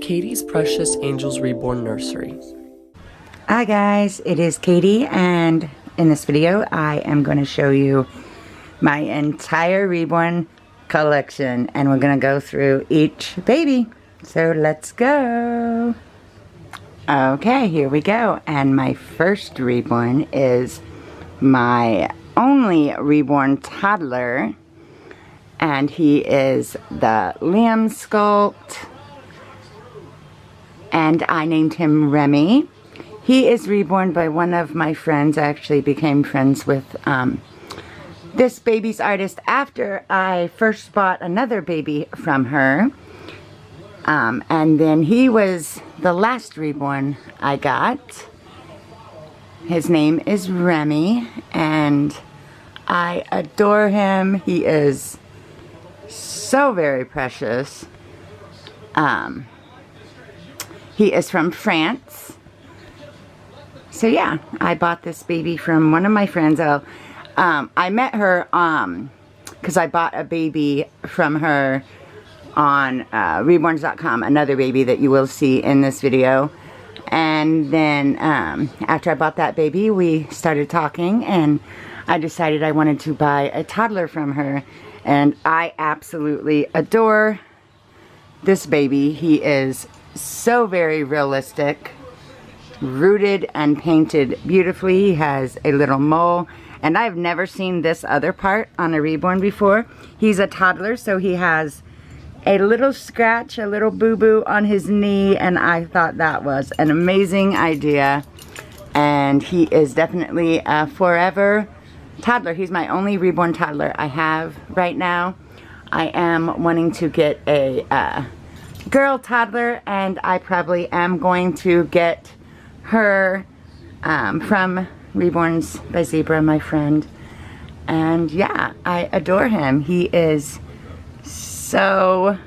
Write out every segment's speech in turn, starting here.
Katie's Precious Angels Reborn Nursery. Hi guys, it is Katie, and in this video I am going to show you my entire Reborn collection, and we're going to go through each baby. So let's go. Okay, here we go. And my first Reborn is my only Reborn toddler, and he is the Liam sculpt, and I named him Remy. He is reborn by one of my friends. I actually became friends with this baby's artist after I first bought another baby from her. And then he was the last reborn I got. His name is Remy, and I adore him. He is so very precious. He is from France. So yeah, I bought this baby from one of my friends. I met her because I bought a baby from her on Reborns.com, another baby that you will see in this video. And then after I bought that baby, we started talking, and I decided I wanted to buy a toddler from her. And I absolutely adore this baby. He is so very realistic, rooted and painted beautifully. He has a little mole, and I've never seen this other part on a reborn before. He's a toddler, so he has a little scratch, a little boo-boo on his knee, and I thought that was an amazing idea. And he is definitely a forever toddler. He's my only reborn toddler I have right now. I am wanting to get a girl toddler, and I probably am going to get her from Reborns by Zebra, my friend. And yeah, I adore him. He is so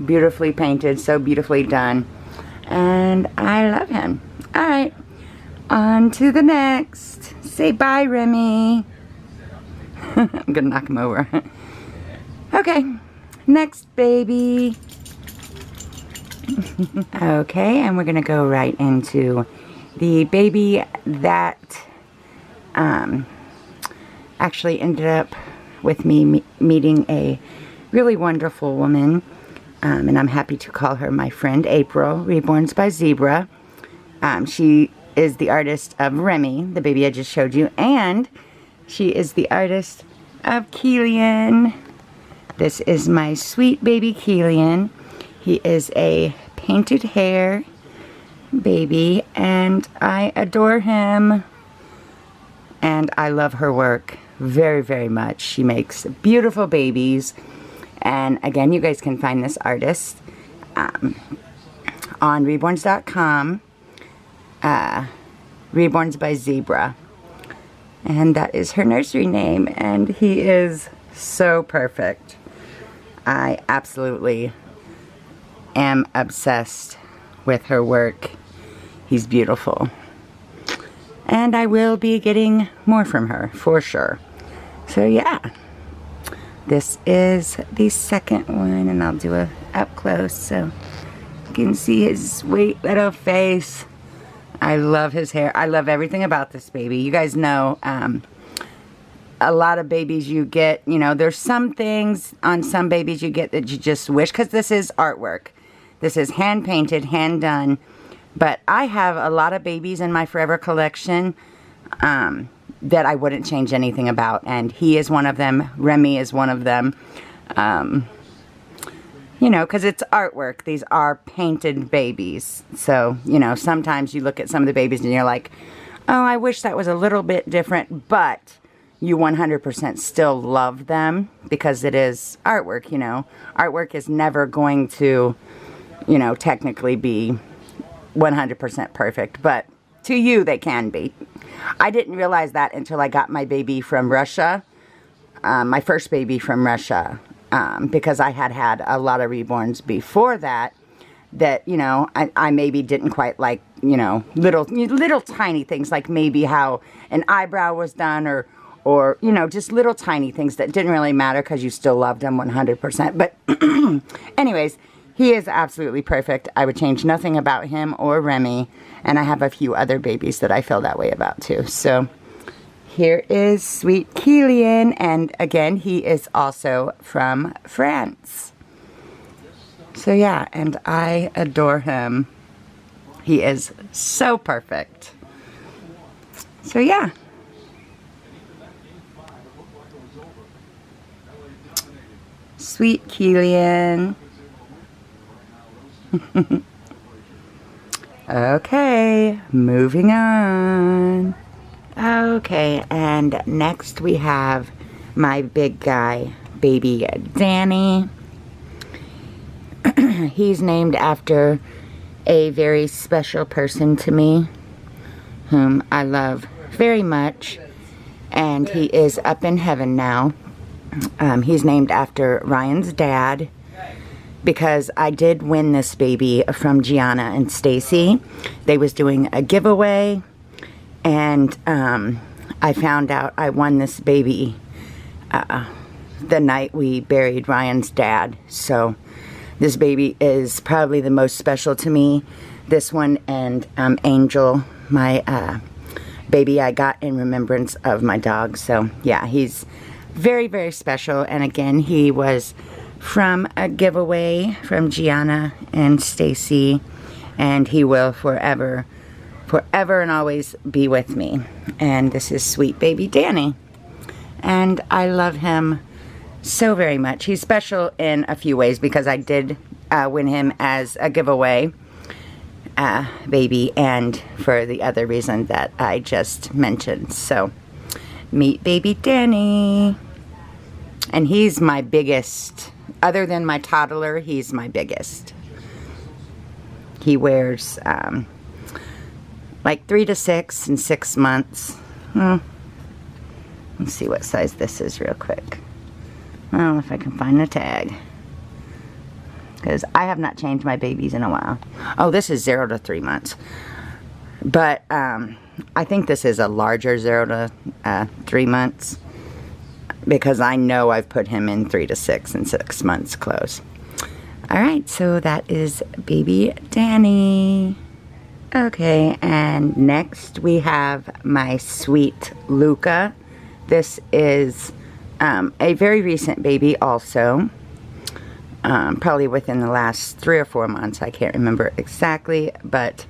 beautifully painted, so beautifully done, and I love him. Alright, on to the next. Say bye, Remy. I'm gonna knock him over. Okay, next baby. Okay, and we're gonna go right into the baby that actually ended up with me meeting a really wonderful woman, and I'm happy to call her my friend April, Reborns by Zebra. She is the artist of Remy, the baby I just showed you, and she is the artist of Kielian. This is my sweet baby Kielian. He is a painted hair baby, and I adore him, and I love her work very, very much. She makes beautiful babies, and again, you guys can find this artist on Reborns.com, Reborns by Zebra, and that is her nursery name, and he is so perfect. I absolutely am obsessed with her work. He's beautiful, and I will be getting more from her for sure. So yeah, this is the second one, and I'll do a up close so you can see his sweet little face. I love his hair. I love everything about this baby. You guys know a lot of babies you get, you know, there's some things on some babies you get that you just wish, because this is artwork. This is hand painted, hand done. But I have a lot of babies in my forever collection that I wouldn't change anything about. And he is one of them. Remy is one of them. You know, because it's artwork. These are painted babies. So, you know, sometimes you look at some of the babies and you're like, oh, I wish that was a little bit different. But you 100% still love them because it is artwork, you know. Artwork is never going to, you know, technically be 100% perfect, but to you they can be. I didn't realize that until I got my baby from Russia, my first baby from Russia, because I had had a lot of reborns before that, you know, I maybe didn't quite like, you know, little tiny things, like maybe how an eyebrow was done, or you know, just little tiny things that didn't really matter because you still loved them 100%. But anyways, he is absolutely perfect. I would change nothing about him or Remy. And I have a few other babies that I feel that way about too. So here is sweet Kielian. And again, he is also from France. So yeah, and I adore him. He is so perfect. So yeah. Sweet Kielian. Okay, moving on. Okay, and next we have my big guy, baby Danny. He's named after a very special person to me, whom I love very much, and he is up in heaven now. He's named after Ryan's dad, because I did win this baby from Gianna and Stacy. They was doing a giveaway, and I found out I won this baby the night we buried Ryan's dad. So this baby is probably the most special to me. This one and Angel, my baby I got in remembrance of my dog. So yeah, he's very, very special. And again, he was from a giveaway from Gianna and Stacy, and he will forever and always be with me. And this is sweet baby Danny, and I love him so very much. He's special in a few ways because I did win him as a giveaway baby, and for the other reason that I just mentioned. So meet baby Danny. And he's my biggest, other than my toddler, he's my biggest. He wears like 3 to 6 and 6 months. Let's see what size this is real quick. I don't know if I can find the tag, because I have not changed my babies in a while. Oh, this is 0 to 3 months. But I think this is a larger 0 to 3 months. Because I know I've put him in 3 to 6 and 6 months clothes. Alright, so that is baby Danny. Okay, and next we have my sweet Luca. This is a very recent baby also. Probably within the last 3 or 4 months. I can't remember exactly, but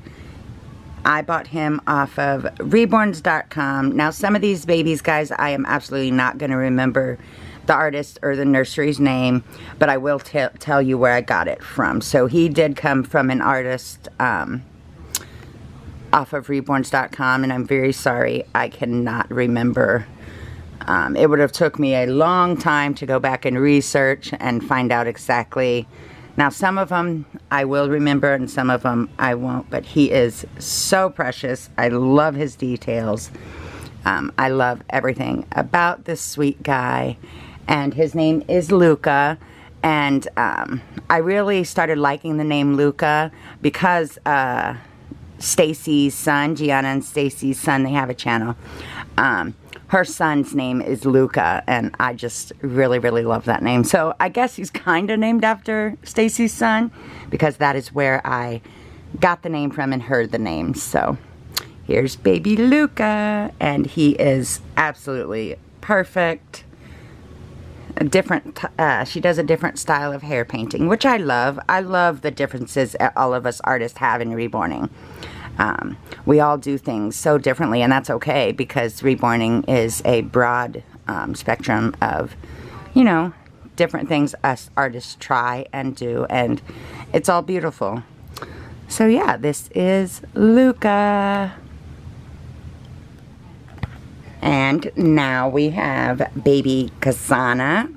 I bought him off of Reborns.com. Now, some of these babies, guys, I am absolutely not going to remember the artist or the nursery's name, but I will tell you where I got it from. So he did come from an artist off of Reborns.com, and I'm very sorry I cannot remember. It would have took me a long time to go back and research and find out exactly. Now, some of them I will remember and some of them I won't, but he is so precious. I love his details. I love everything about this sweet guy, and his name is Luca. And I really started liking the name Luca because Stacy's son, Gianna and Stacy's son, they have a channel. Her son's name is Luca, and I just really, really love that name. So I guess he's kind of named after Stacy's son, because that is where I got the name from and heard the name. So here's baby Luca, and he is absolutely perfect. She does a different style of hair painting, which I love. I love the differences all of us artists have in reborning. We all do things so differently, and that's okay, because reborning is a broad spectrum of, you know, different things us artists try and do, and it's all beautiful. So yeah, this is Luca. And now we have baby Kasana.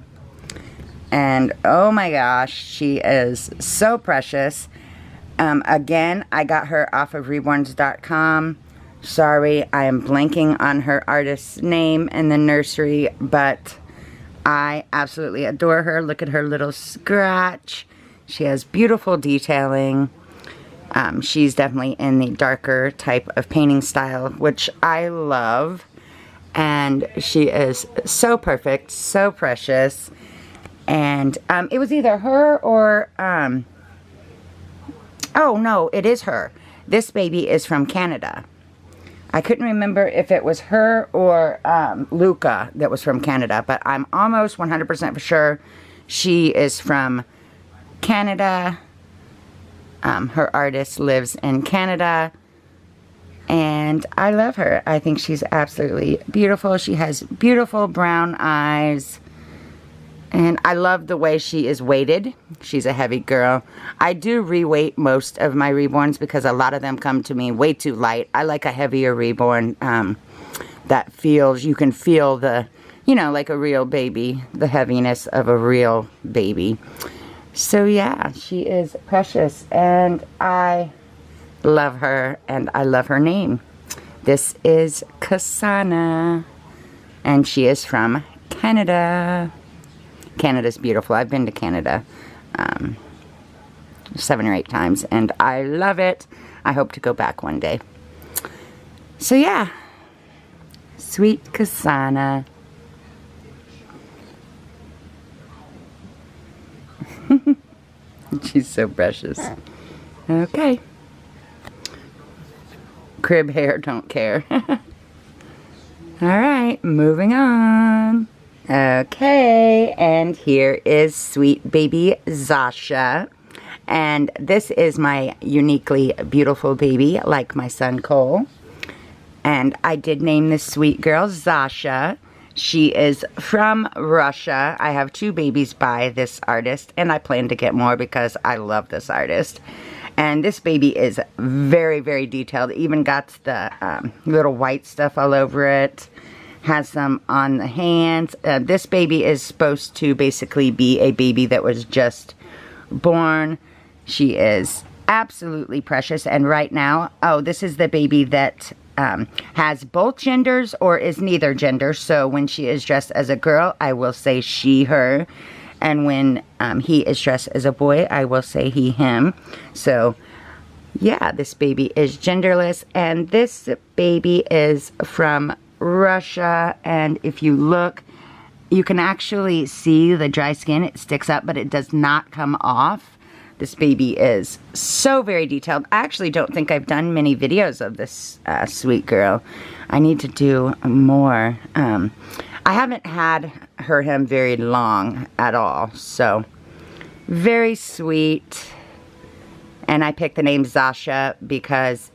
And oh my gosh, she is so precious. Again, I got her off of Reborns.com. Sorry, I am blanking on her artist's name in the nursery, but I absolutely adore her. Look at her little scratch. She has beautiful detailing. She's definitely in the darker type of painting style, which I love. And she is so perfect, so precious. And it was either her or Oh, no, it is her. This baby is from Canada. I couldn't remember if it was her or Luca that was from Canada, but I'm almost 100% for sure she is from Canada. Her artist lives in Canada, and I love her. I think she's absolutely beautiful. She has beautiful brown eyes, and I love the way she is weighted. She's a heavy girl. I do re-weight most of my reborns because a lot of them come to me way too light. I like a heavier reborn that feels, you can feel the, you know, like a real baby, the heaviness of a real baby. So yeah, she is precious, and I love her, and I love her name. This is Kasana, and she is from Canada. Canada's beautiful. I've been to Canada 7 or 8 times, and I love it. I hope to go back one day. So yeah, sweet Kasana. She's so precious. Okay. Crib hair, don't care. Alright, moving on. Okay, and here is sweet baby Zasha. And this is my uniquely beautiful baby, like my son Cole. And I did name this sweet girl Zasha. She is from Russia. I have 2 babies by this artist, and I plan to get more because I love this artist. And this baby is very, very detailed. Even got the little white stuff all over it. Has some on the hands. This baby is supposed to basically be a baby that was just born. She is absolutely precious. And right now, oh, this is the baby that has both genders or is neither gender. So when she is dressed as a girl, I will say she, her. And when he is dressed as a boy, I will say he, him. So yeah, this baby is genderless. And this baby is from Russia, and if you look, you can actually see the dry skin. It sticks up, but it does not come off. This baby is so very detailed. I actually don't think I've done many videos of this sweet girl. I need to do more. I haven't had him very long at all, so very sweet. And I picked the name Zasha because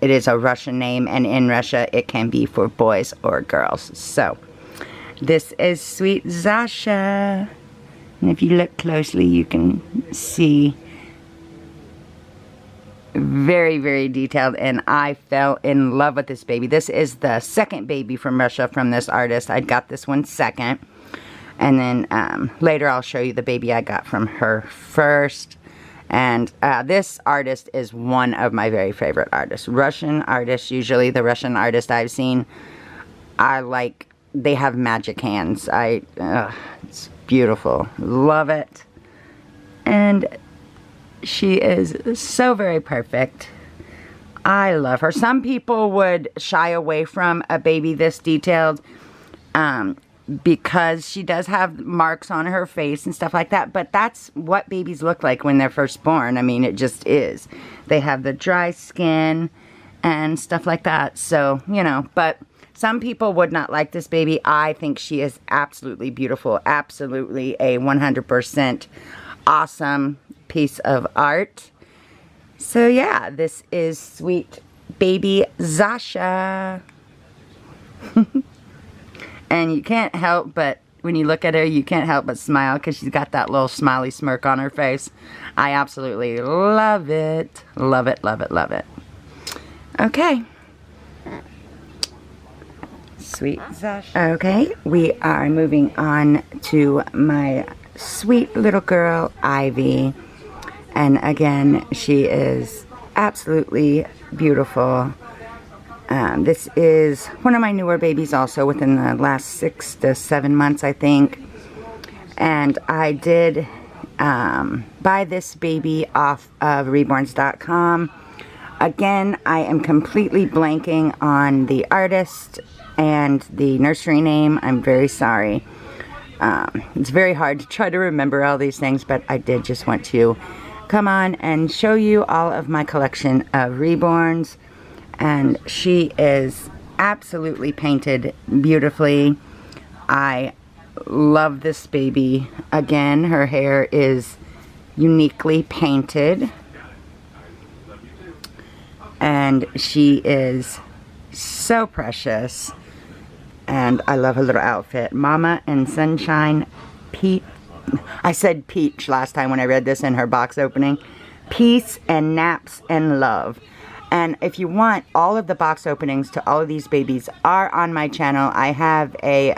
it is a Russian name, and in Russia it can be for boys or girls. So this is sweet Zasha, and if you look closely you can see very, very detailed, and I fell in love with this baby. This is the second baby from Russia from this artist. I got this one second, and then later I'll show you the baby I got from her first. And this artist is one of my very favorite artists. Russian artists, usually the Russian artists I've seen, I like, they have magic hands. It's beautiful. Love it. And she is so very perfect. I love her. Some people would shy away from a baby this detailed because she does have marks on her face and stuff like that, but that's what babies look like when they're first born. I mean, it just is. They have the dry skin and stuff like that, so, you know, but some people would not like this baby. I think she is absolutely beautiful, absolutely a 100% awesome piece of art. So yeah, this is sweet baby Zasha. And you can't help but, when you look at her, you can't help but smile because she's got that little smiley smirk on her face. I absolutely love it. Love it, love it, love it. Okay. Sweet Zasha. Okay, we are moving on to my sweet little girl, Ivy. And again, she is absolutely beautiful. This is one of my newer babies also, within the last 6 to 7 months, I think. And I did buy this baby off of Reborns.com. Again, I am completely blanking on the artist and the nursery name. I'm very sorry. It's very hard to try to remember all these things, but I did just want to come on and show you all of my collection of Reborns. And she is absolutely painted beautifully. I love this baby. Again, her hair is uniquely painted. And she is so precious. And I love her little outfit. Mama and Sunshine Peach. I said peach last time when I read this in her box opening. Peace and naps and love. And if you want, all of the box openings to all of these babies are on my channel. I have a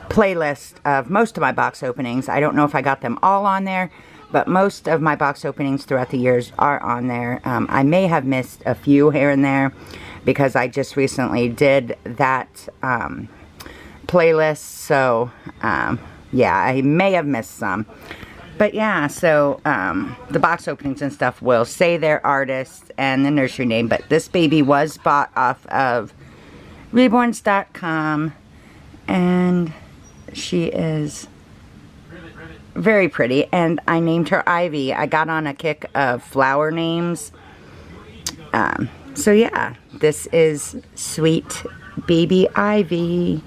playlist of most of my box openings. I don't know if I got them all on there, but most of my box openings throughout the years are on there. I may have missed a few here and there because I just recently did that playlist. So, yeah, I may have missed some. But yeah, so the box openings and stuff will say their artist and the nursery name. But this baby was bought off of Reborns.com. And she is very pretty. And I named her Ivy. I got on a kick of flower names. So yeah, this is sweet baby Ivy.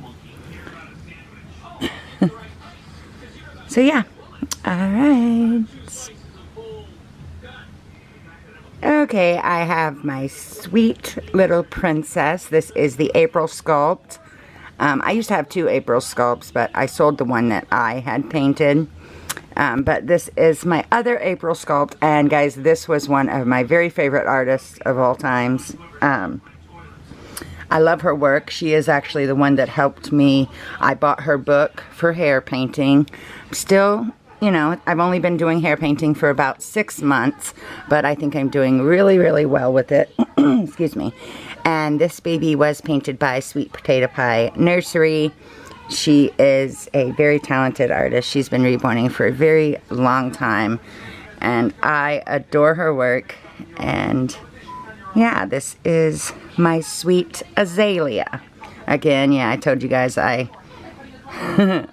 So yeah. Alright. Okay, I have my sweet little princess. This is the April sculpt. I used to have two April sculpts, but I sold the one that I had painted. But this is my other April sculpt, and guys, this was one of my very favorite artists of all times. I love her work. She is actually the one that helped me. I bought her book for hair painting. Still, you know, I've only been doing hair painting for about 6 months, but I think I'm doing really, really well with it. Excuse me. And this baby was painted by Sweet Potato Pie Nursery. She is a very talented artist. She's been reborning for a very long time, and I adore her work. And yeah, this is my sweet azalea. Again, yeah, I told you guys I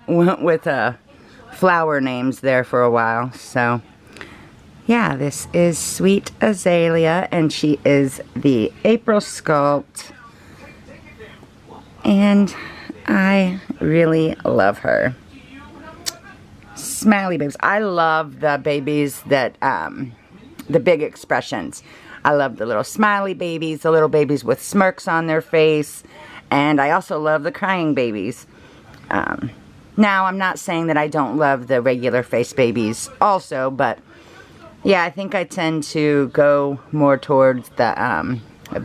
went with flower names there for a while. So yeah, this is sweet azalea, and she is the April sculpt, and I really love her. Smiley babies. I love the babies that the big expressions. I love the little smiley babies, the little babies with smirks on their face, and I also love the crying babies. Now, I'm not saying that I don't love the regular face babies also, but yeah, I think I tend to go more towards the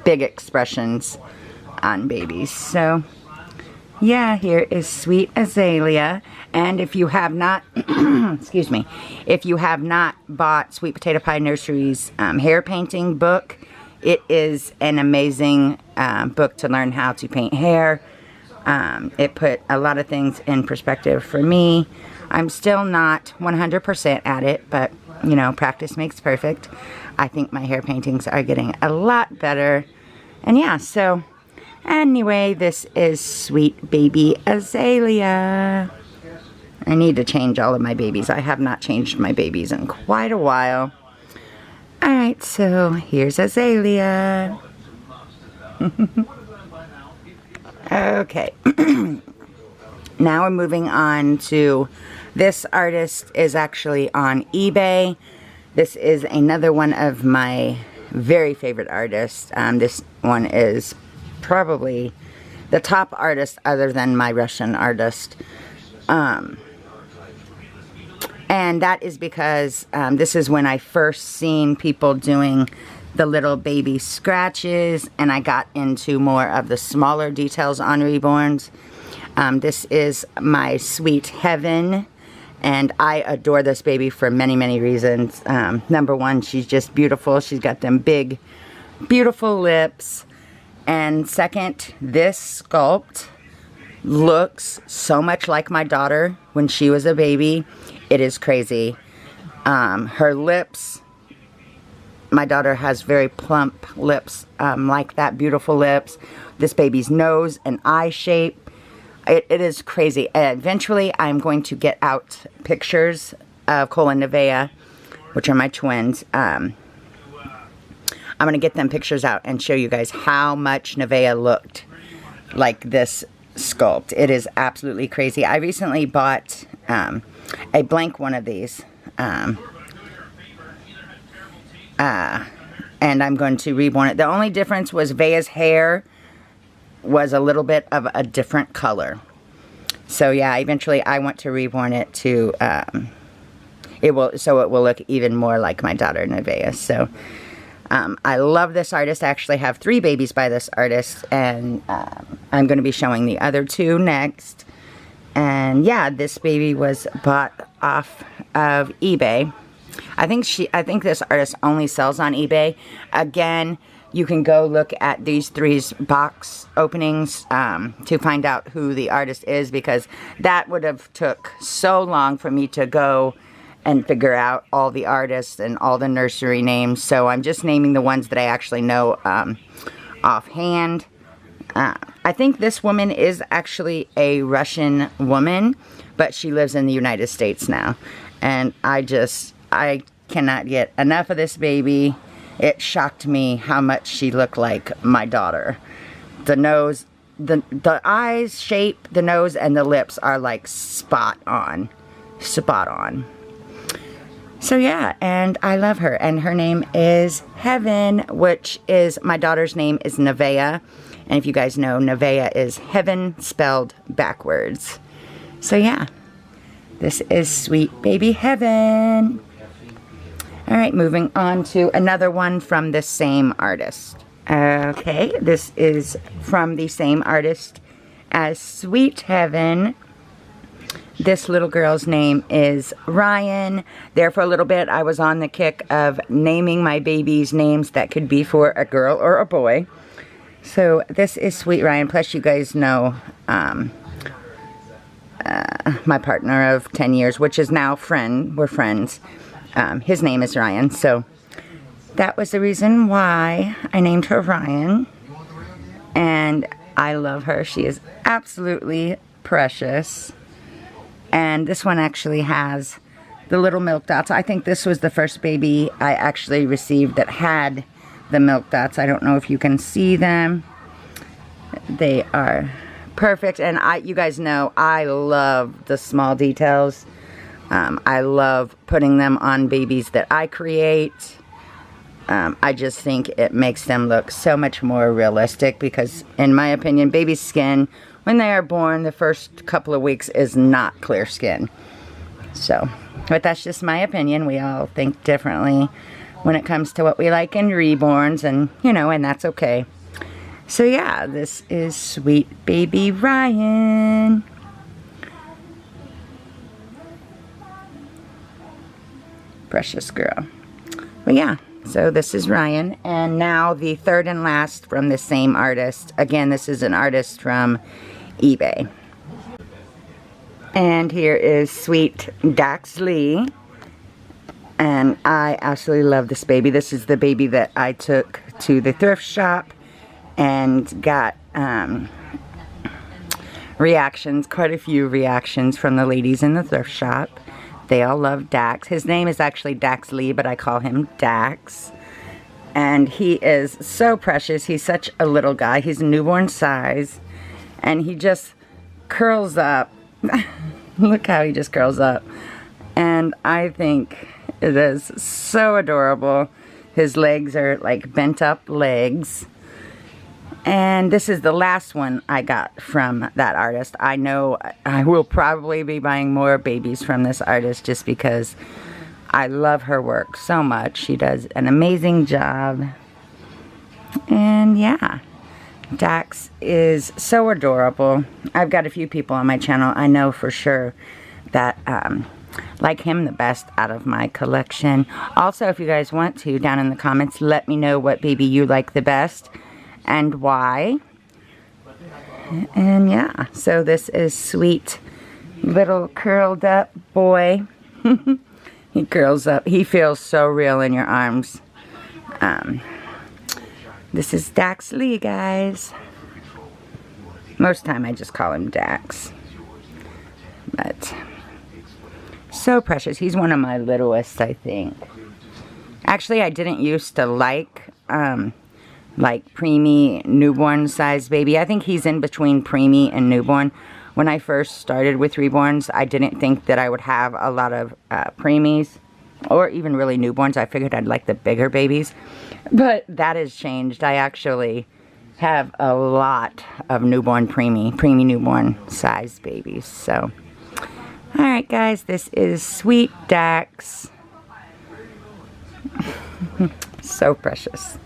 big expressions on babies. So, yeah, here is Sweet Azalea. And if you have not, excuse me, if you have not bought Sweet Potato Pie Nursery's hair painting book, it is an amazing book to learn how to paint hair. It put a lot of things in perspective for me. I'm still not 100% at it, but, you know, practice makes perfect. I think my hair paintings are getting a lot better. And yeah, so anyway, this is Sweet Baby Azalea. I need to change all of my babies. I have not changed my babies in quite a while. Alright, so here's Azalea. Okay. Now we're moving on to, this artist is actually on eBay. This is another one of my very favorite artists. This one is probably the top artist other than my Russian artist. And that is because this is when I first seen people doing the little baby scratches, and I got into more of the smaller details on Reborns. This is my Sweet Heaven, and I adore this baby for many, many reasons. Number one, she's just beautiful. She's got them big, beautiful lips. And second, this sculpt looks so much like my daughter when she was a baby. It is crazy. Her lips, my daughter has very plump lips, like that, beautiful lips. This baby's nose and eye shape, it is crazy. Eventually, I'm going to get out pictures of Cola Nevaeh which are my twins. I'm going to get them pictures out and show you guys how much Nevaeh looked like this sculpt. It is absolutely crazy. I recently bought a blank one of these. And I'm going to reborn it. The only difference was Vea's hair was a little bit of a different color. So yeah, eventually I want to reborn it to, it will look even more like my daughter Nevaeh. So I love this artist. I actually have 3 babies by this artist, and I'm going to be showing the other 2 next. And yeah, this baby was bought off of eBay. I think this artist only sells on eBay. Again, you can go look at these 3 box openings to find out who the artist is, because that would have took so long for me to go and figure out all the artists and all the nursery names. So I'm just naming the ones that I actually know offhand. I think this woman is actually a Russian woman, but she lives in the United States now. And I cannot get enough of this baby. It shocked me how much she looked like my daughter. The nose, the eyes shape, the nose, and the lips are like spot on. Spot on. So yeah, and I love her. And her name is Heaven, which is, my daughter's name is Nevaeh. And if you guys know, Nevaeh is heaven spelled backwards. So yeah, this is sweet baby Heaven. Alright, moving on to another one from the same artist. Okay, this is from the same artist as Sweet Heaven. This little girl's name is Ryan. There for a little bit, I was on the kick of naming my babies names that could be for a girl or a boy. So this is Sweet Ryan. Plus, you guys know my partner of 10 years, which is now we're friends. His name is Ryan. So that was the reason why I named her Ryan. And I love her. She is absolutely precious. And this one actually has the little milk dots. I think this was the first baby I actually received that had the milk dots. I don't know if you can see them. They are perfect. And you guys know I love the small details. I love putting them on babies that I create. I just think it makes them look so much more realistic, because in my opinion, baby skin, when they are born, the first couple of weeks is not clear skin. So, but that's just my opinion. We all think differently when it comes to what we like in reborns, and you know, and that's okay. So yeah, this is sweet baby Ryan. Precious girl. Well, yeah, so this is Ryan. And now the third and last from the same artist. Again, this is an artist from eBay. And here is Sweet Dax Lee. And I absolutely love this baby. This is the baby that I took to the thrift shop and got reactions, quite a few reactions from the ladies in the thrift shop. They all love Dax. His name is actually Dax Lee, but I call him Dax. And he is so precious. He's such a little guy. He's newborn size. And he just curls up. Look how he just curls up. And I think it is so adorable. His legs are like bent up legs. And this is the last one I got from that artist. I know I will probably be buying more babies from this artist just because I love her work so much. She does an amazing job. And yeah, Dax is so adorable. I've got a few people on my channel I know for sure that like him the best out of my collection. Also, if you guys want to, down in the comments, let me know what baby you like the best and why. And yeah, so this is sweet little curled up boy. He curls up. He feels so real in your arms. This is Dax Lee, guys. Most time I just call him Dax. But So precious. He's one of my littlest, I think. Actually, I didn't used to like preemie newborn size baby. I think he's in between preemie and newborn. When I first started with Reborns, I didn't think that I would have a lot of preemies or even really newborns. I figured I'd like the bigger babies, but that has changed. I actually have a lot of newborn preemie newborn size babies. So, all right, guys, this is Sweet Dax. So precious.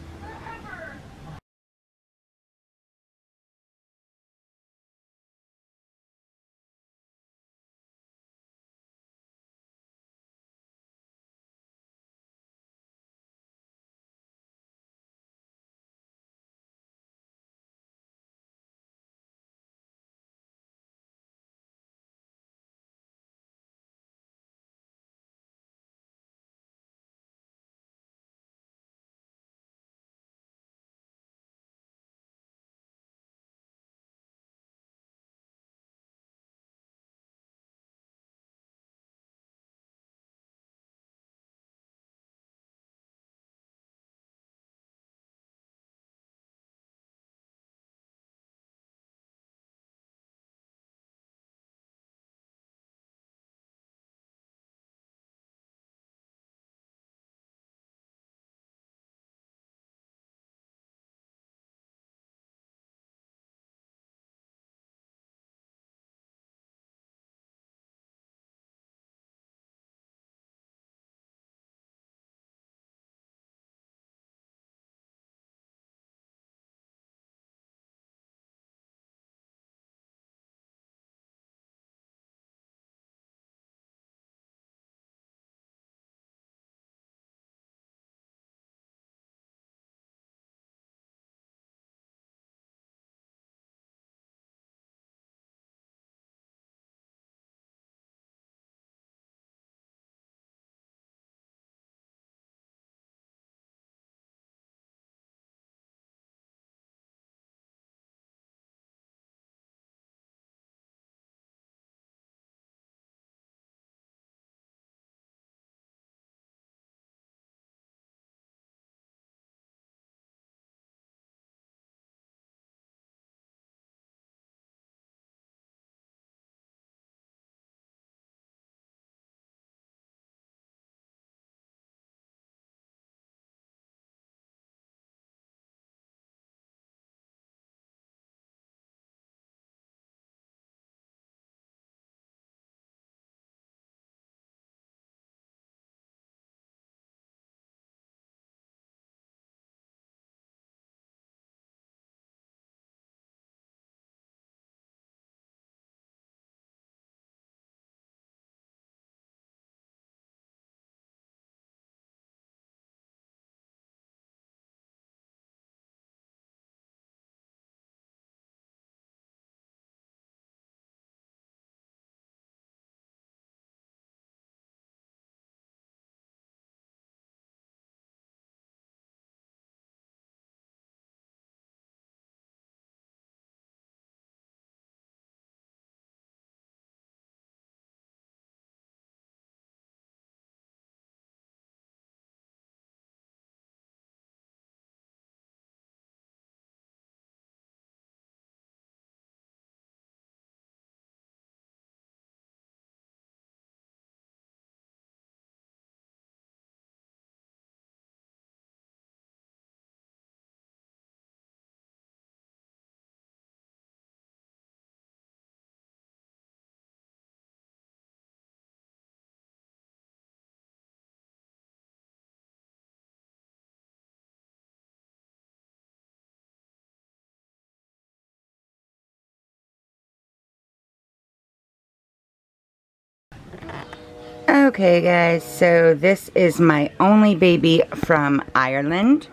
Okay, guys, so this is my only baby from Ireland.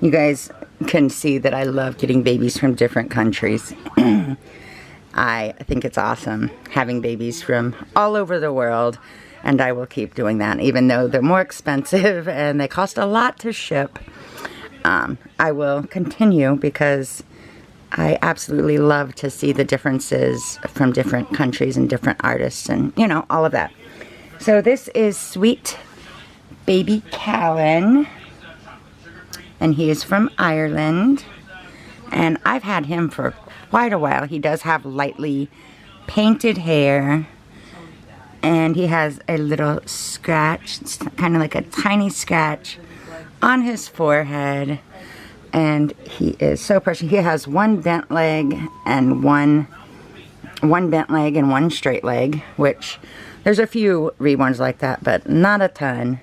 You guys can see that I love getting babies from different countries. I think it's awesome having babies from all over the world, and I will keep doing that, even though they're more expensive and they cost a lot to ship. I will continue because I absolutely love to see the differences from different countries and different artists and, you know, all of that. So this is sweet baby Callan, and he is from Ireland, and I've had him for quite a while. He does have lightly painted hair, and he has a little scratch. It's kind of like a tiny scratch on his forehead, and he is so precious. He has one bent leg and one bent leg and one straight leg, which there's a few reborns like that, but not a ton.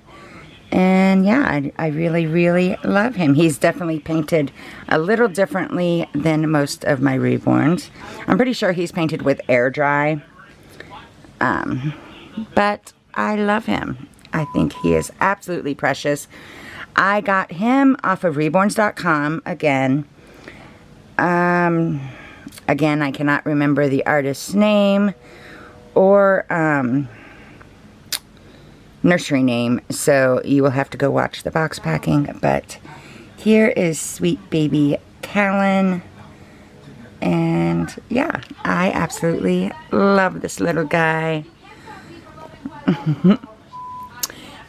And yeah, I really, really love him. He's definitely painted a little differently than most of my reborns. I'm pretty sure he's painted with air dry. But I love him. I think he is absolutely precious. I got him off of Reborns.com again. Again, I cannot remember the artist's name or nursery name, so you will have to go watch the box packing. But here is sweet baby Callan, and yeah, I absolutely love this little guy.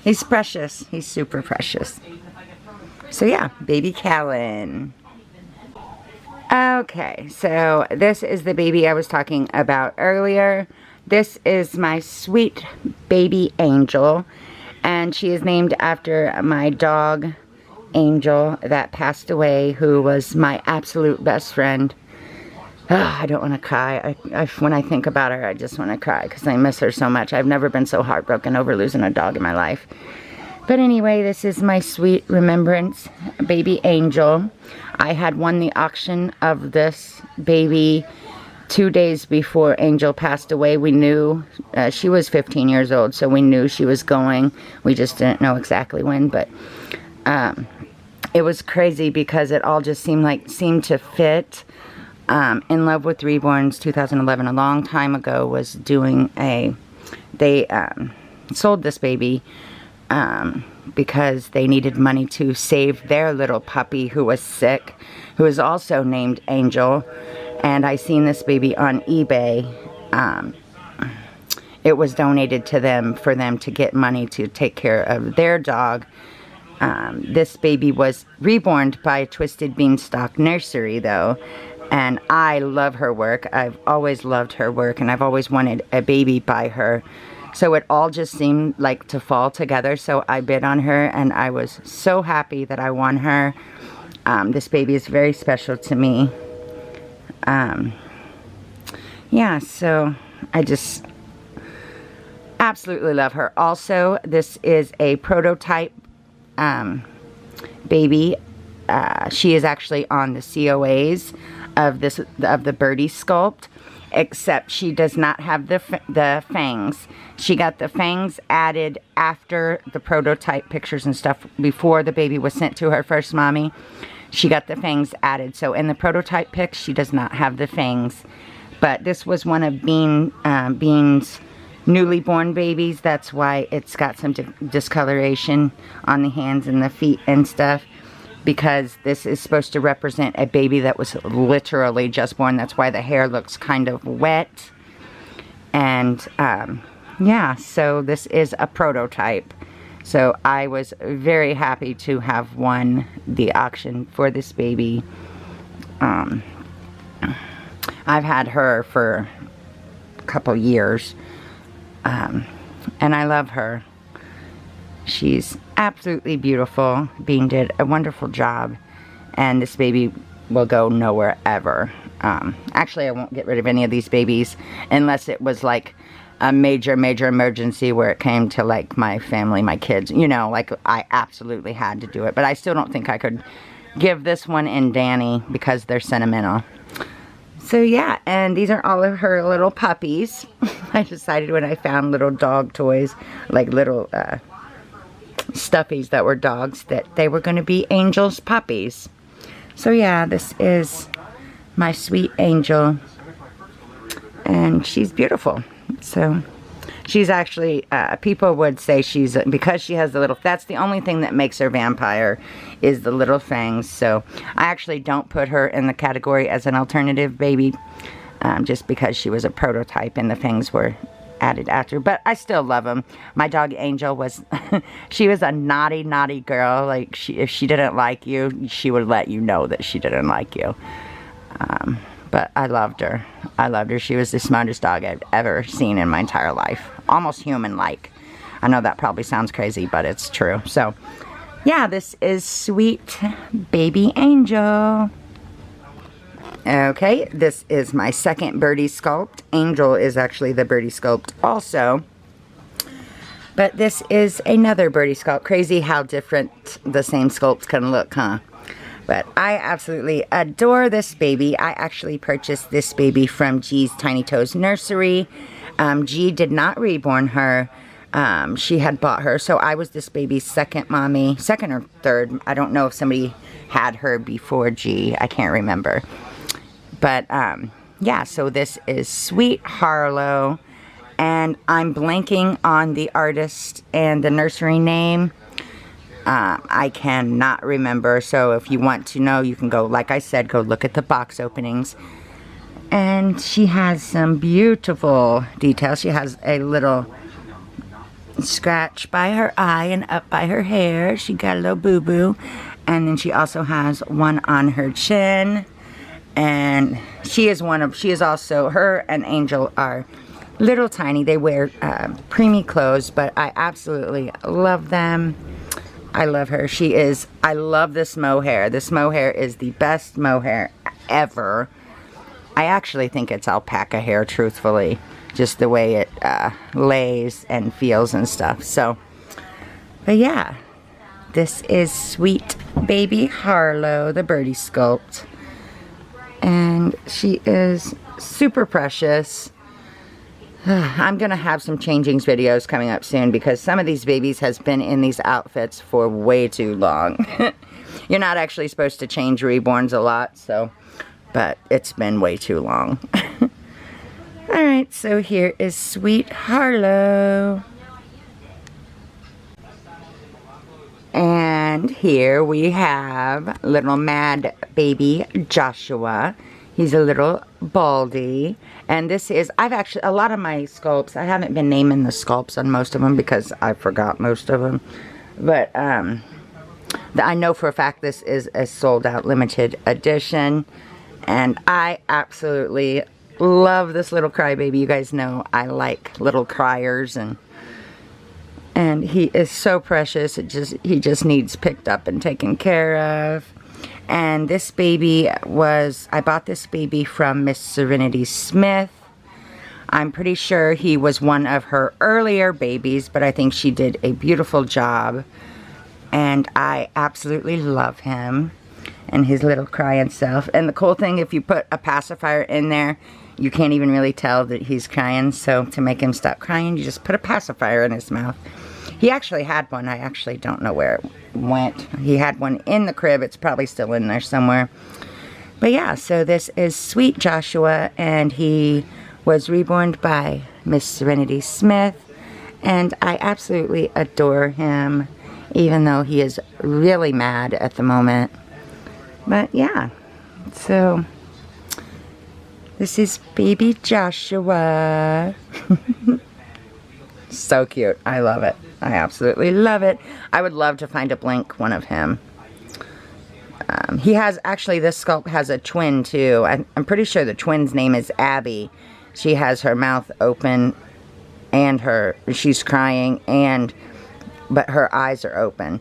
He's precious. He's super precious. So yeah, baby Callan. Okay, so this is the baby I was talking about earlier. This is my sweet baby Angel, and she is named after my dog Angel that passed away, who was my absolute best friend. I don't want to cry. When I think about her, I just want to cry because I miss her so much. I've never been so heartbroken over losing a dog in my life. But anyway, this is my sweet remembrance baby Angel. I had won the auction of this baby 2 days before Angel passed away. We knew she was 15 years old, so we knew she was going. We just didn't know exactly when, but it was crazy because it all just seemed to fit. In Love with Reborns 2011, a long time ago, was doing they sold this baby because they needed money to save their little puppy who was sick, who is also named Angel. And I seen this baby on eBay. It was donated to them for them to get money to take care of their dog. This baby was reborn by Twisted Beanstalk Nursery, though. And I love her work. I've always loved her work, and I've always wanted a baby by her. So it all just seemed like to fall together. So I bid on her, and I was so happy that I won her. This baby is very special to me. Yeah, so I just absolutely love her. Also, this is a prototype baby. She is actually on the COAs of the birdie sculpt, except she does not have the fangs. She got the fangs added after the prototype pictures and stuff, before the baby was sent to her first mommy. She got the fangs added. So in the prototype pics, she does not have the fangs. But this was one of Bean's newly born babies. That's why it's got some discoloration on the hands and the feet and stuff, because this is supposed to represent a baby that was literally just born. That's why the hair looks kind of wet. And yeah, so this is a prototype. So I was very happy to have won the auction for this baby. I've had her for a couple years, and I love her. She's absolutely beautiful. Bean did a wonderful job, and this baby will go nowhere ever. Actually, I won't get rid of any of these babies unless it was like a major emergency where it came to like my family, my kids, you know, like I absolutely had to do it. But I still don't think I could give this one and Danny because they're sentimental. So yeah, and these are all of her little puppies. I decided when I found little dog toys, like little stuffies that were dogs, that they were going to be Angel's puppies. So yeah, this is my sweet Angel, and she's beautiful. So she's actually, people would say she's, because she has the little, that's the only thing that makes her vampire, is the little fangs. So I actually don't put her in the category as an alternative baby, just because she was a prototype and the fangs were added after. But I still love him. My dog Angel was, she was a naughty, naughty girl. Like, if she didn't like you, she would let you know that she didn't like you. But I loved her. I loved her. She was the smartest dog I've ever seen in my entire life. Almost human-like. I know that probably sounds crazy, but it's true. So, yeah, this is sweet baby Angel. Okay, this is my second birdie sculpt. Angel is actually the birdie sculpt also. But this is another birdie sculpt. Crazy how different the same sculpts can look, huh? But I absolutely adore this baby. I actually purchased this baby from G's Tiny Toes Nursery. G did not reborn her. She had bought her. So I was this baby's second mommy. Second or third. I don't know if somebody had her before G. I can't remember. But, yeah, so this is Sweet Harlow. And I'm blanking on the artist and the nursery name. I cannot remember. So if you want to know, you can go, like I said, go look at the box openings. And she has some beautiful details. She has a little scratch by her eye and up by her hair. She got a little boo-boo. And then she also has one on her chin. And she is also, her and Angel are little tiny. They wear preemie clothes, but I absolutely love them. I love her. I love this mohair. This mohair is the best mohair ever. I actually think it's alpaca hair, truthfully. Just the way it lays and feels and stuff. So, but yeah. This is sweet baby Harlow, the birdie sculpt. And she is super precious. I'm going to have some changings videos coming up soon because some of these babies has been in these outfits for way too long. You're not actually supposed to change reborns a lot, so, but it's been way too long. Alright, so here is Sweet Harlow. And here we have little mad baby Joshua. He's a little baldy. And this is, a lot of my sculpts, I haven't been naming the sculpts on most of them because I forgot most of them. But I know for a fact this is a sold out limited edition. And I absolutely love this little crybaby. You guys know I like little criers, and he is so precious. He just needs picked up and taken care of. And this baby I bought this baby from Miss Serenity Smith. I'm pretty sure he was one of her earlier babies, but I think she did a beautiful job. And I absolutely love him and his little crying self. And the cool thing, if you put a pacifier in there, you can't even really tell that he's crying. So to make him stop crying, you just put a pacifier in his mouth. He actually had one. I actually don't know where it went. He had one in the crib. It's probably still in there somewhere. But yeah, so this is Sweet Joshua, and he was reborn by Miss Serenity Smith. And I absolutely adore him, even though he is really mad at the moment. But yeah, so this is baby Joshua. So cute. I love it. I absolutely love it. I would love to find a blank one of him. He has, actually, this sculpt has a twin too. I'm pretty sure the twin's name is Abby. She has her mouth open and she's crying, but her eyes are open.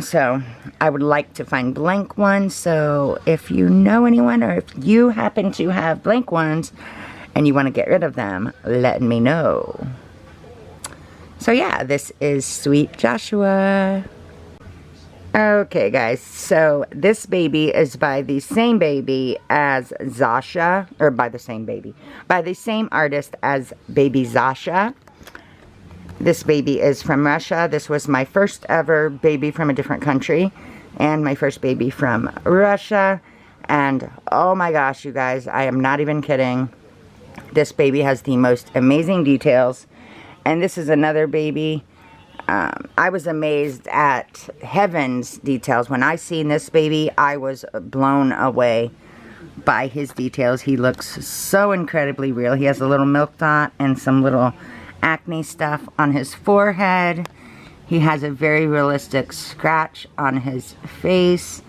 So I would like to find blank ones. So if you know anyone, or if you happen to have blank ones and you want to get rid of them, let me know. So yeah, this is Sweet Joshua. Okay guys, so this baby is by the same baby as Zasha, or by the same artist as baby Zasha. This baby is from Russia. This was my first ever baby from a different country, and my first baby from Russia. And oh my gosh, you guys, I am not even kidding. This baby has the most amazing details. And this is another baby. I was amazed at Heaven's details. When I seen this baby, I was blown away by his details. He looks so incredibly real. He has a little milk dot and some little acne stuff on his forehead. He has a very realistic scratch on his face.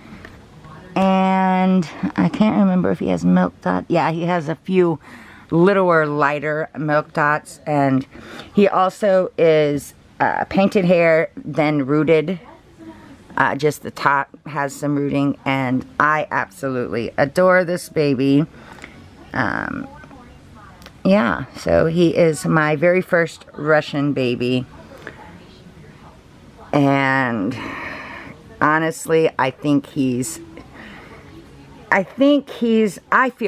And I can't remember if he has milk dot. Yeah, he has a few littler, lighter milk dots. And he also is painted hair, then rooted. Just the top has some rooting, and I absolutely adore this baby. Yeah, so he is my very first Russian baby. And honestly, I feel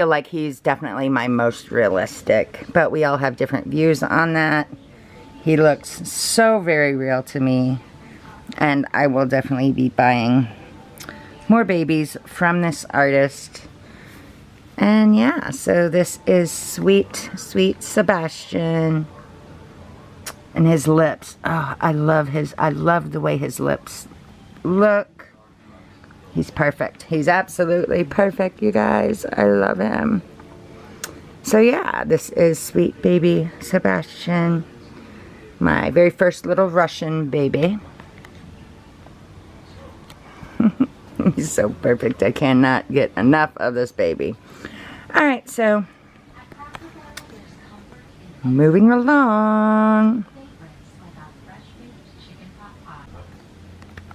like he's definitely my most realistic, but we all have different views on that. He looks so very real to me. And I will definitely be buying more babies from this artist. And yeah, so this is sweet, sweet Sebastian. And his lips. Oh, I love the way his lips look. He's perfect. He's absolutely perfect, you guys. I love him. So yeah, this is sweet baby Sebastian. My very first little Russian baby. He's so perfect. I cannot get enough of this baby. Alright, so moving along.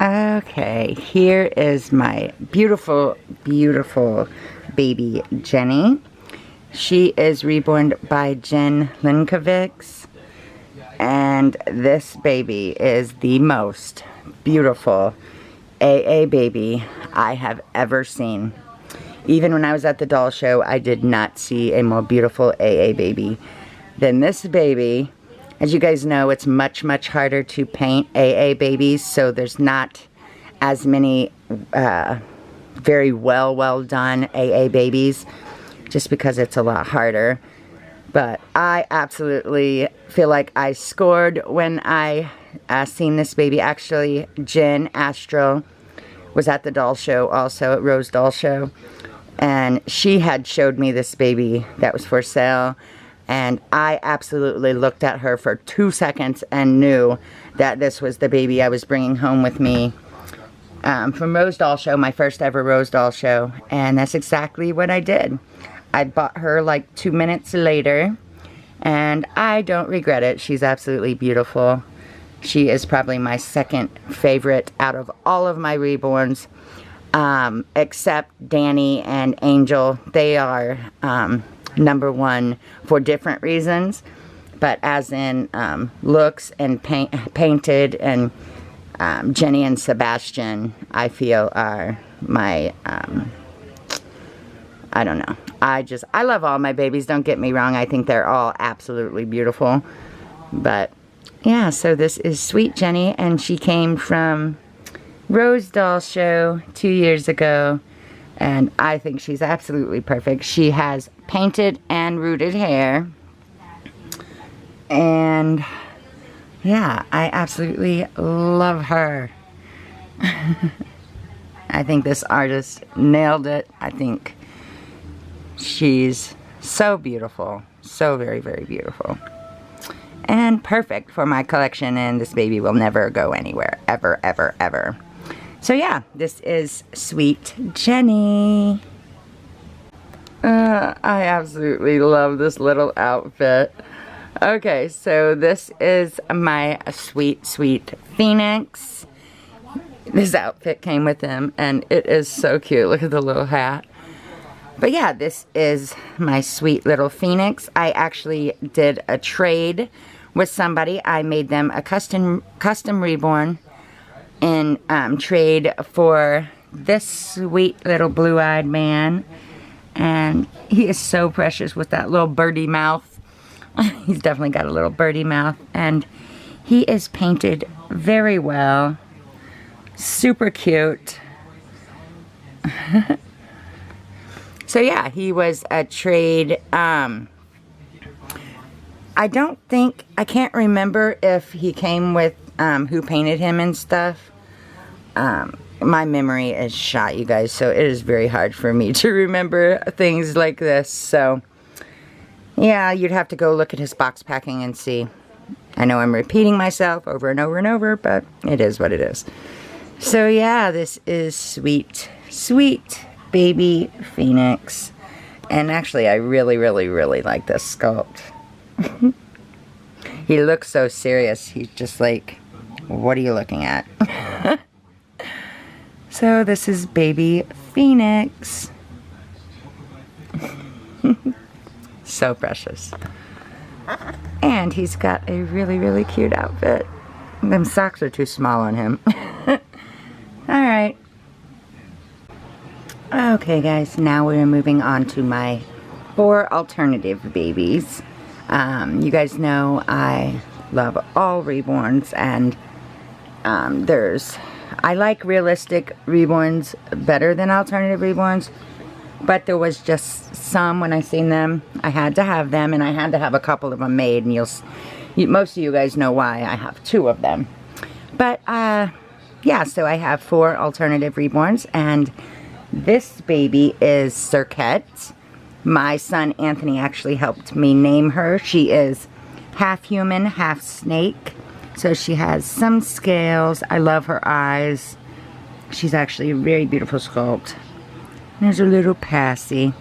Okay, here is my beautiful, beautiful baby Jenny. She is reborn by Jen Linkovics. And this baby is the most beautiful AA baby I have ever seen. Even when I was at the doll show, I did not see a more beautiful AA baby than this baby. As you guys know, it's much, much harder to paint AA babies, so there's not as many very well done AA babies, just because it's a lot harder. But I absolutely feel like I scored when I seen this baby. Actually, Jen Astro was at the doll show also, at Rose Doll Show. And she had showed me this baby that was for sale. And I absolutely looked at her for 2 seconds and knew that this was the baby I was bringing home with me from Rose Doll Show, my first ever Rose Doll Show. And that's exactly what I did. I bought her like 2 minutes later. And I don't regret it. She's absolutely beautiful. She is probably my second favorite out of all of my reborns. Except Danny and Angel. They are number one for different reasons. But as in looks and painted, and Jenny and Sebastian, I feel are my, I don't know. I love all my babies, don't get me wrong. I think they're all absolutely beautiful. But yeah, so this is Sweet Jenny, and she came from Rose Doll Show 2 years ago. And I think she's absolutely perfect. She has painted and rooted hair. And yeah, I absolutely love her. I think this artist nailed it. I think she's so beautiful. So very, very beautiful. And perfect for my collection. And this baby will never go anywhere. Ever, ever, ever. So yeah, this is Sweet Jenny. I absolutely love this little outfit. Okay, so this is my sweet, sweet Phoenix. This outfit came with him, and it is so cute. Look at the little hat. But yeah, this is my sweet little Phoenix. I actually did a trade with somebody. I made them a custom reborn in trade for this sweet little blue-eyed man. And he is so precious with that little birdie mouth. He's definitely got a little birdie mouth. And he is painted very well. Super cute. So yeah, he was a trade. I can't remember if he came with who painted him and stuff. my memory is shot, you guys, so it is very hard for me to remember things like this. So, yeah, you'd have to go look at his box packing and see. I know I'm repeating myself over and over and over, but it is what it is. So, yeah, this is sweet, sweet baby Phoenix. And actually, I really, really, really like this sculpt. He looks so serious. He's just like, what are you looking at? So this is baby Phoenix. So precious. And he's got a really, really cute outfit. Them socks are too small on him. Alright. Okay guys, now we're moving on to my 4 alternative babies. You guys know I love all Reborns, and I like realistic Reborns better than alternative Reborns, but there was just some, when I seen them, I had to have them, and I had to have a couple of them made, and most of you guys know why I have 2 of them. But, yeah, so I have 4 alternative Reborns, and this baby is Circe. My son Anthony actually helped me name her. She is half human, half snake. So she has some scales. I love her eyes. She's actually a very beautiful sculpt. There's her little passy.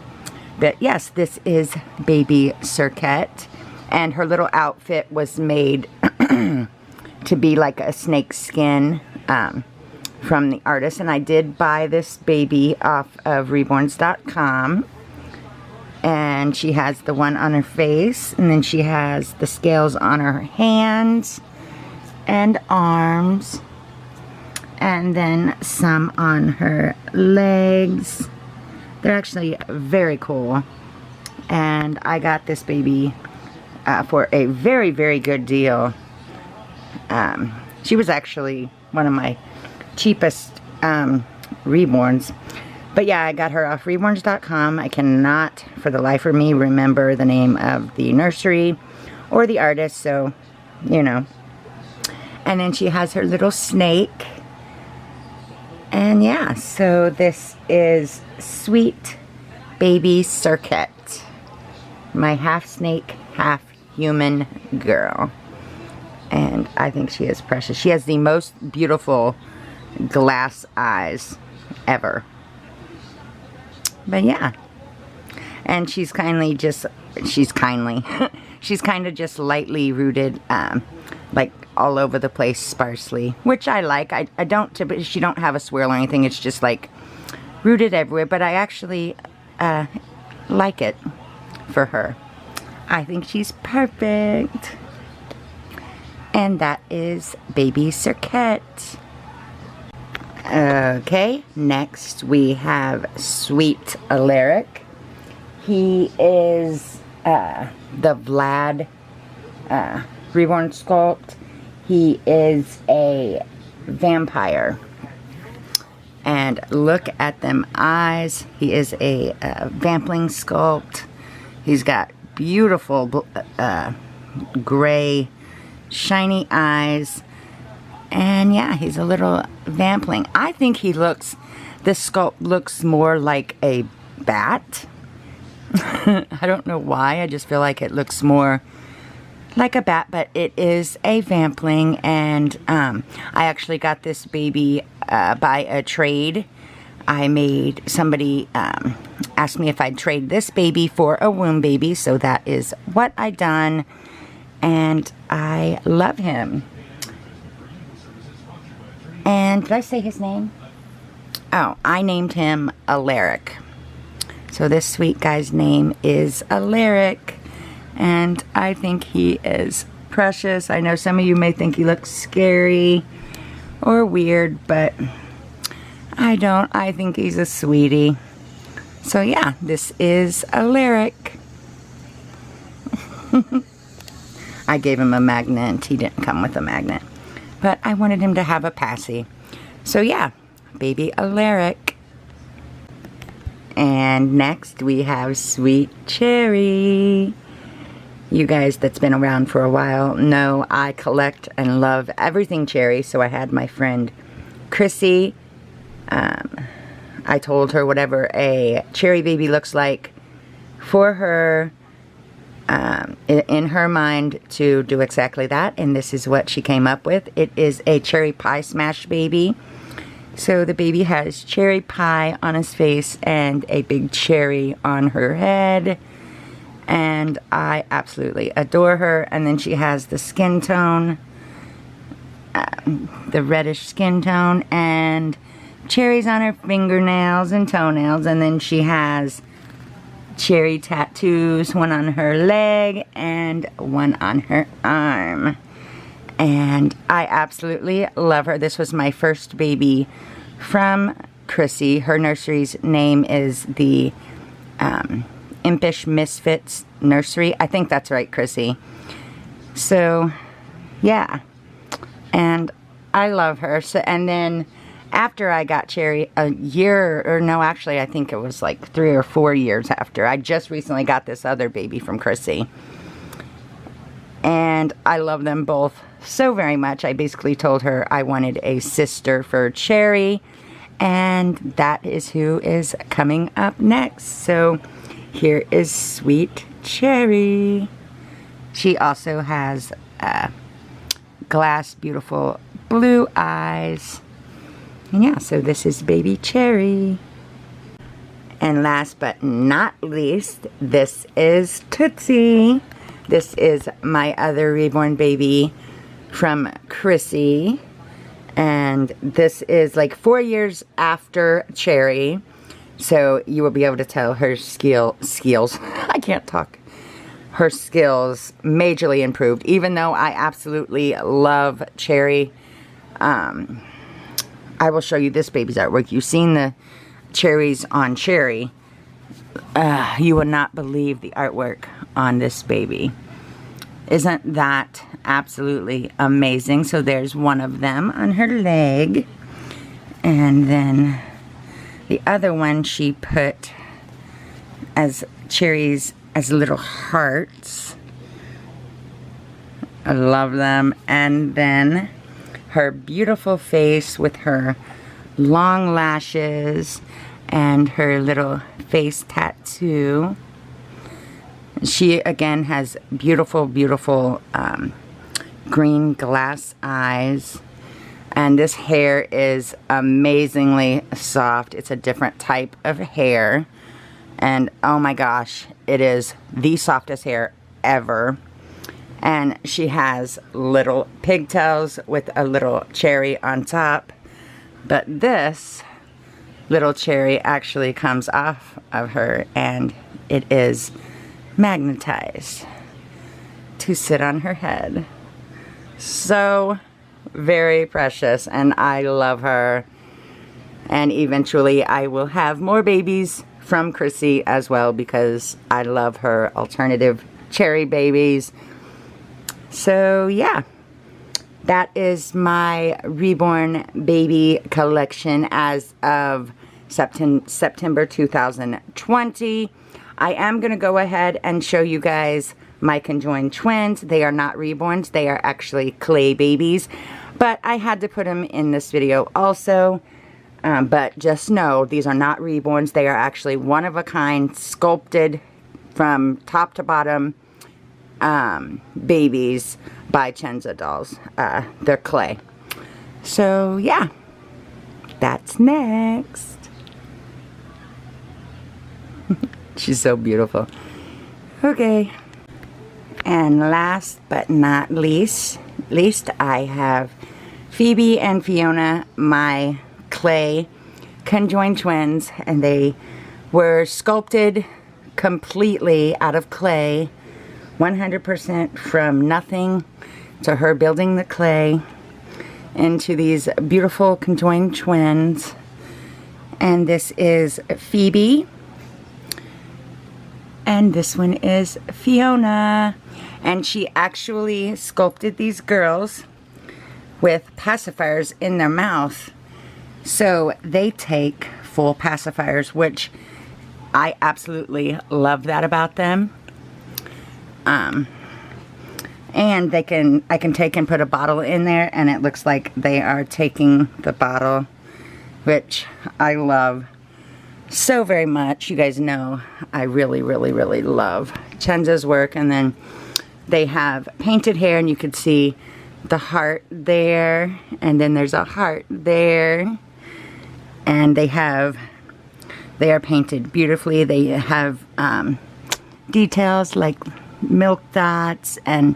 But yes, this is baby Circe. And her little outfit was made to be like a snake skin from the artist. And I did buy this baby off of Reborns.com. And she has the one on her face. And then she has the scales on her hands and arms, and then some on her legs. They're actually very cool, and I got this baby for a very, very good deal. She was actually one of my cheapest Reborns, but yeah, I got her off Reborns.com. I cannot for the life of me remember the name of the nursery or the artist, so you know. And then she has her little snake. And yeah, so this is sweet baby Circe. My half snake, half human girl. And I think she is precious. She has the most beautiful glass eyes ever. But yeah. And she's kind of just lightly rooted, like all over the place sparsely, which I like. I don't, she don't have a swirl or anything. It's just like rooted everywhere, but I actually like it for her. I think she's perfect. And that is baby Circe. Okay, next we have sweet Alaric. He is the Vlad Reborn sculpt. He is a vampire. And look at them eyes. He is a vampling sculpt. He's got beautiful gray, shiny eyes. And yeah, he's a little vampling. I think this sculpt looks more like a bat. I don't know why. I just feel like it looks more like a bat, but it is a vampling. And I actually got this baby by a trade. Somebody asked me if I'd trade this baby for a womb baby, so that is what I done. And I love him. And did I say his name? Oh, I named him Alaric. So this sweet guy's name is Alaric, and I think he is precious. I know some of you may think he looks scary or weird, but I don't. I think he's a sweetie. So yeah, this is Alaric. I gave him a magnet. He didn't come with a magnet, but I wanted him to have a passy. So yeah, baby Alaric. And next we have Sweet Cherry. You guys that's been around for a while know I collect and love everything cherry. So I had my friend Chrissy I told her whatever a cherry baby looks like for her, in her mind, to do exactly that, and this is what she came up with. It is a cherry pie smash baby. So the baby has cherry pie on his face and a big cherry on her head, and I absolutely adore her. And then she has the skin tone, the reddish skin tone, and cherries on her fingernails and toenails, and then she has cherry tattoos, one on her leg and one on her arm. And I absolutely love her. This was my first baby from Chrissy. Her nursery's name is the Impish Misfits Nursery. I think that's right, Chrissy. So, yeah. And I love her. So, and then after I got Cherry, a year, or no, actually, I think it was like 3 or 4 years after, I just recently got this other baby from Chrissy. And I love them both so very much. I basically told her I wanted a sister for Cherry, and that is who is coming up next. So here is sweet Cherry. She also has glass, beautiful blue eyes. And yeah, so this is baby Cherry. And last but not least, this is Tootsie. This is my other reborn baby from Chrissy. And this is like 4 years after Cherry. So you will be able to tell her skills. I can't talk. Her skills majorly improved. Even though I absolutely love Cherry. I will show you this baby's artwork. You've seen the cherries on Cherry. You would not believe the artwork on this baby. Isn't that absolutely amazing? So there's one of them on her leg. And then the other one she put as cherries as little hearts. I love them. And then her beautiful face with her long lashes and her little face tattoo. She again has beautiful, beautiful green glass eyes. And this hair is amazingly soft. It's a different type of hair. And oh my gosh, it is the softest hair ever. And she has little pigtails with a little cherry on top. But this little cherry actually comes off of her, and it is magnetized to sit on her head. So very precious, and I love her. And eventually I will have more babies from Chrissy as well, because I love her alternative cherry babies. So yeah, that is my reborn baby collection as of September 2020. I am going to go ahead and show you guys my conjoined twins. They are not reborns, they are actually clay babies, but I had to put them in this video also. But just know, these are not reborns. They are actually one of a kind, sculpted from top to bottom babies by Chenza dolls. They're clay. So yeah, that's next. She's so beautiful. Okay. And last but not least, I have Phoebe and Fiona, my clay conjoined twins, and they were sculpted completely out of clay, 100% from nothing to her building the clay into these beautiful conjoined twins. And this is Phoebe, and this one is Fiona. And she actually sculpted these girls with pacifiers in their mouth. So they take full pacifiers, which I absolutely love that about them. And I can take and put a bottle in there, and it looks like they are taking the bottle which I love so very much. You guys know I really, really, really love Chenza's work. And then they have painted hair, and you could see the heart there, and then there's a heart there, and they are painted beautifully. They have details like milk dots and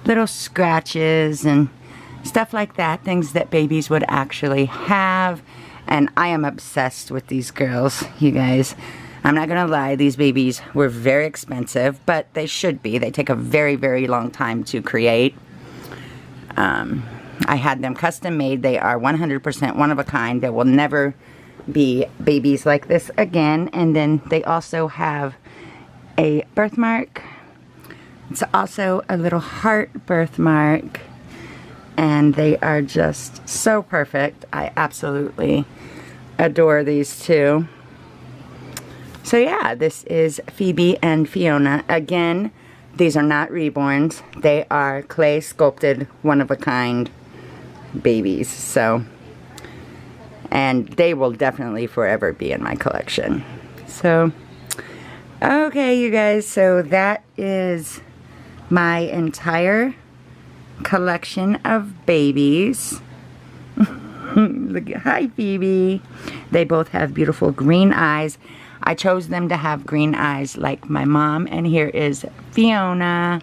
little scratches and stuff like that, things that babies would actually have. And I am obsessed with these girls, you guys. I'm not gonna lie, these babies were very expensive, but they should be. They take a very, very long time to create. I had them custom made. They are 100% one of a kind. There will never be babies like this again. And then they also have a birthmark. It's also a little heart birthmark. And they are just so perfect. I absolutely adore these two. So yeah, this is Phoebe and Fiona. Again, these are not reborns. They are clay sculpted, one-of-a-kind babies. So, and they will definitely forever be in my collection. So, okay, you guys. So that is my entire collection of babies. Look, hi, Phoebe. They both have beautiful green eyes. I chose them to have green eyes like my mom. And here is Fiona,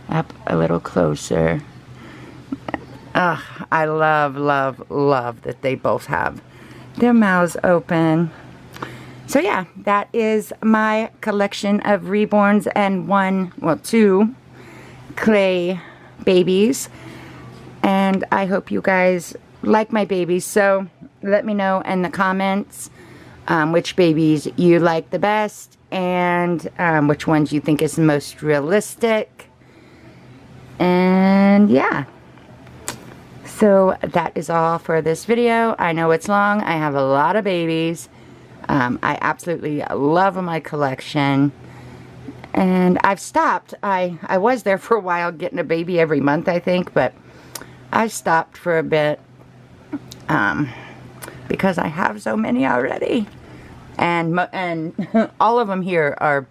up a little closer. Ugh, I love, love, love that they both have their mouths open. So yeah, that is my collection of reborns and two clay babies. And I hope you guys like my babies. So let me know in the comments which babies you like the best, and which ones you think is the most realistic. And yeah, so that is all for this video. I know it's long. I have a lot of babies. I absolutely love my collection, and I've stopped. I was there for a while getting a baby every month, I think, but I stopped for a bit because I have so many already. And all of them here are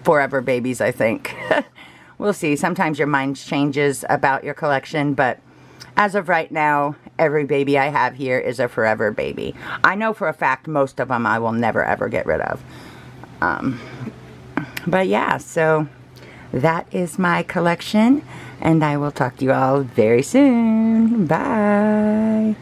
forever babies, I think. We'll see. Sometimes your mind changes about your collection, but as of right now, every baby I have here is a forever baby. I know for a fact most of them I will never ever get rid of. But yeah, so that is my collection, and I will talk to you all very soon. Bye.